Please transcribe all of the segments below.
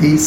$30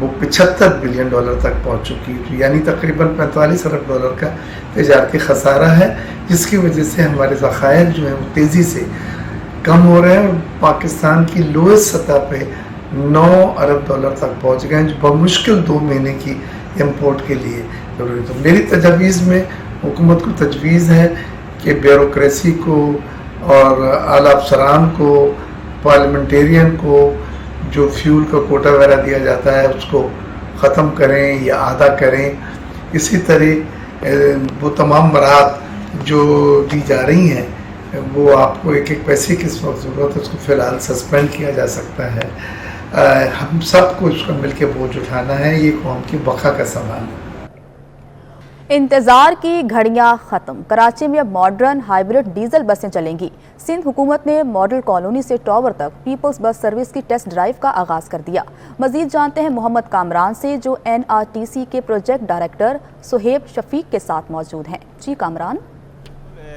وہ $75 بلین تک پہنچ چکی ہے، یعنی تقریباً $45 ارب کا تجارتی خسارہ ہے، جس کی وجہ سے ہمارے ذخائر جو ہیں وہ تیزی سے کم ہو رہے ہیں اور پاکستان کی لوئسٹ سطح پہ $9 ارب تک پہنچ گئے ہیں، جو بمشکل 2 مہینے کی امپورٹ کے لیے ضروری. تو میری تجویز میں حکومت کو تجویز ہے کہ بیوروکریسی کو اور اعلیٰ افسران کو، پارلیمنٹیرین کو جو فیول کا کوٹا وغیرہ دیا جاتا ہے اس کو ختم کریں یا آدھا کریں. اسی طرح وہ تمام برات جو دی جا رہی ہیں وہ آپ کو ایک پیسے کی اس وقت ضرورت ہے، اس کو فی الحال سسپینڈ کیا جا سکتا ہے. ہم سب کو اس کا مل کے بوجھ اٹھانا ہے، یہ قوم کی بقا کا سوال ہے. انتظار کی گھڑیاں ختم، کراچی میں اب ماڈرن ہائیبرڈ ڈیزل بسیں چلیں گی. سندھ حکومت نے ماڈل کالونی سے ٹاور تک پیپلز بس سروس کی ٹیسٹ ڈرائیو کا آغاز کر دیا. مزید جانتے ہیں محمد کامران سے، جو NRTC کے پروجیکٹ ڈائریکٹر سہیب شفیق کے ساتھ موجود ہیں. جی کامران.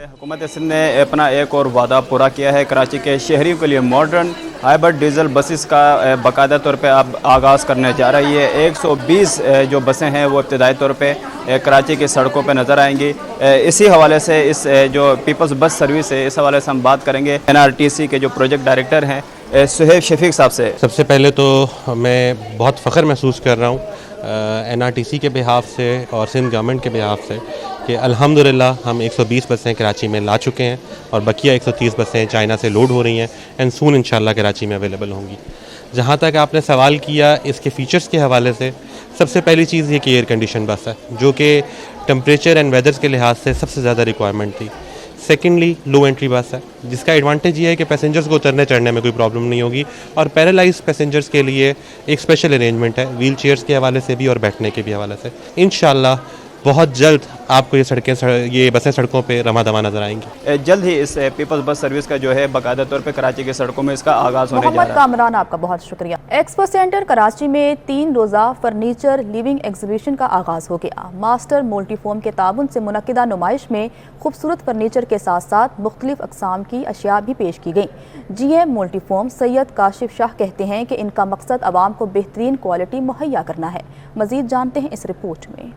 حکومت سندھ نے اپنا ایک اور وعدہ پورا کیا ہے. کراچی کے شہریوں کے لیے ماڈرن ہائیبرڈ ڈیزل بسز کا باقاعدہ طور پہ اب آغاز کرنے جا رہی ہے. 120 جو بسیں ہیں وہ ابتدائی طور پہ کراچی کی سڑکوں پہ نظر آئیں گی. اسی حوالے سے اس جو پیپلز بس سروس ہے اس حوالے سے ہم بات کریں گے NRTC کے جو پروجیکٹ ڈائریکٹر ہیں سہیب شفیق صاحب سے. سب سے پہلے تو میں بہت فخر محسوس کر رہا ہوں NRTC کے بہاف سے اور سندھ گورنمنٹ کے بہاف سے کہ الحمدللہ ہم 120 بسیں کراچی میں لا چکے ہیں اور بقیہ 130 بسیں چائنا سے لوڈ ہو رہی ہیں اینڈ سون انشاءاللہ کراچی میں اویلیبل ہوں گی. جہاں تک آپ نے سوال کیا اس کے فیچرز کے حوالے سے، سب سے پہلی چیز یہ کہ ایئر کنڈیشن بس ہے، جو کہ ٹمپریچر اینڈ ویدرز کے لحاظ سے سب سے زیادہ ریکوائرمنٹ تھی. سیکنڈلی لو انٹری بس ہے، جس کا ایڈوانٹیج یہ ہے کہ پیسنجرز کو اترنے چڑھنے میں کوئی پرابلم نہیں ہوگی، اور پیرالائز پیسنجرز کے لیے ایک اسپیشل ارینجمنٹ ہے ویل چیئرز کے حوالے سے بھی اور بیٹھنے کے بھی حوالے سے. انشاءاللہ بہت جلد آپ کو یہ بسیں سڑکوں پہ رواں دواں نظر آئیں گی. جلد ہی اس پیپلز بس سروس کا جو ہے باقاعدہ طور پہ کراچی کے سڑکوں میں اس کا آغاز ہونے جا رہا ہے. محمد کامران آپ کا بہت شکریہ. ایکسپو سینٹر کراچی میں 3 روزہ فرنیچر لیونگ ایگزیبیشن کا آغاز ہو گیا. ماسٹر ملٹی فوم کے تعاون سے منعقدہ نمائش میں خوبصورت فرنیچر کے ساتھ ساتھ مختلف اقسام کی اشیاء بھی پیش کی گئیں. GM ملٹی فوم سید کاشف شاہ کہتے ہیں کہ ان کا مقصد عوام کو بہترین کوالٹی مہیا کرنا ہے. مزید جانتے ہیں اس رپورٹ میں.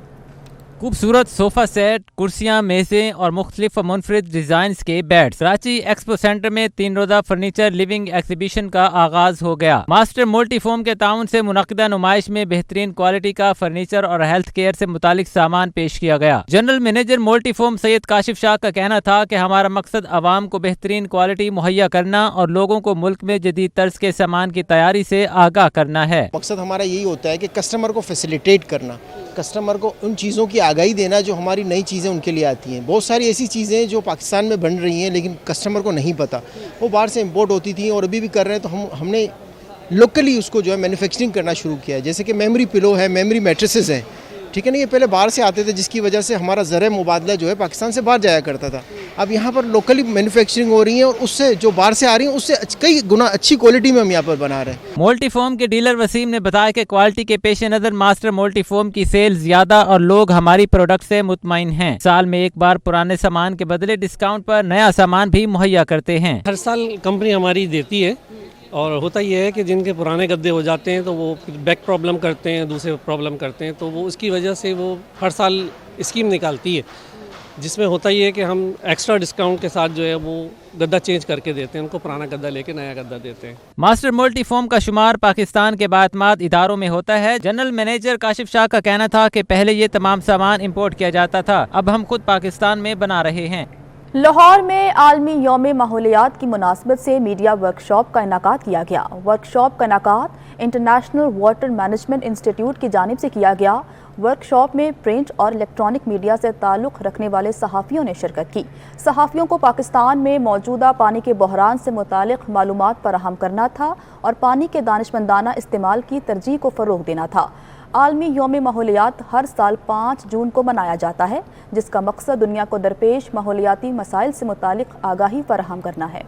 خوبصورت صوفہ سیٹ، کرسیاں، میزیں اور مختلف منفرد ڈیزائنز کے بیڈز. کراچی ایکسپو سینٹر میں 3 روزہ فرنیچر لیونگ ایگزیبیشن کا آغاز ہو گیا. ماسٹر ملٹی فوم کے تعاون سے منعقدہ نمائش میں بہترین کوالٹی کا فرنیچر اور ہیلتھ کیئر سے متعلق سامان پیش کیا گیا. جنرل مینیجر ملٹی فوم سید کاشف شاہ کا کہنا تھا کہ ہمارا مقصد عوام کو بہترین کوالٹی مہیا کرنا اور لوگوں کو ملک میں جدید طرز کے سامان کی تیاری سے آگاہ کرنا ہے. مقصد ہمارا یہی ہوتا ہے کہ کسٹمر کو فیسیلیٹیٹ کرنا، کسٹمر کو ان چیزوں کی آگاہی دینا جو ہماری نئی چیزیں ان کے لیے آتی ہیں. بہت ساری ایسی چیزیں جو پاکستان میں بن رہی ہیں لیکن کسٹمر کو نہیں پتہ، وہ باہر سے امپورٹ ہوتی تھیں اور ابھی بھی کر رہے ہیں. تو ہم نے لوکلی اس کو جو ہے مینوفیکچرنگ کرنا شروع کیا ہے. جیسے کہ میموری پلو ہے، میموری میٹریسز ہیں، ٹھیک ہے نا. یہ پہلے باہر سے آتے تھے جس کی وجہ سے ہمارا زرعی مبادلہ جو ہے پاکستان سے باہر جایا کرتا تھا. اب یہاں پر لوکلی مینوفیکچرنگ ہو رہی ہے اور اس سے جو باہر سے آ رہی ہیں اس سے کئی گنا اچھی کوالٹی میں ہم یہاں پر بنا رہے ہیں. ملٹی فوم کے ڈیلر وسیم نے بتایا کہ کوالٹی کے پیش نظر ماسٹر ملٹی فوم کی سیل زیادہ اور لوگ ہماری پروڈکٹ سے مطمئن ہیں. سال میں ایک بار پرانے سامان کے بدلے ڈسکاؤنٹ پر نیا سامان بھی مہیا کرتے ہیں. ہر سال کمپنی ہماری دیتی ہے، اور ہوتا یہ ہے کہ جن کے پرانے گدے ہو جاتے ہیں تو وہ بیک پرابلم کرتے ہیں، دوسرے پرابلم کرتے ہیں، تو وہ اس کی وجہ سے وہ ہر سال اسکیم نکالتی ہے جس میں ہوتا یہ ہے کہ ہم ایکسٹرا ڈسکاؤنٹ کے ساتھ جو ہے وہ گدا چینج کر کے دیتے ہیں، ان کو پرانا گدا لے کے نیا گدا دیتے ہیں. ماسٹر ملٹی فوم کا شمار پاکستان کے بااعتماد اداروں میں ہوتا ہے. جنرل مینیجر کاشف شاہ کا کہنا تھا کہ پہلے یہ تمام سامان امپورٹ کیا جاتا تھا، اب ہم خود پاکستان میں بنا رہے ہیں. لاہور میں عالمی یوم ماحولیات کی مناسبت سے میڈیا ورکشاپ کا انعقاد کیا گیا. ورکشاپ کا انعقاد انٹرنیشنل واٹر مینجمنٹ انسٹیٹیوٹ کی جانب سے کیا گیا. ورکشاپ میں پرنٹ اور الیکٹرانک میڈیا سے تعلق رکھنے والے صحافیوں نے شرکت کی. صحافیوں کو پاکستان میں موجودہ پانی کے بحران سے متعلق معلومات فراہم کرنا تھا اور پانی کے دانشمندانہ استعمال کی ترجیح کو فروغ دینا تھا. عالمی یوم ماحولیات ہر سال 5 جون کو منایا جاتا ہے، جس کا مقصد دنیا کو درپیش ماحولیاتی مسائل سے متعلق آگاہی فراہم کرنا ہے.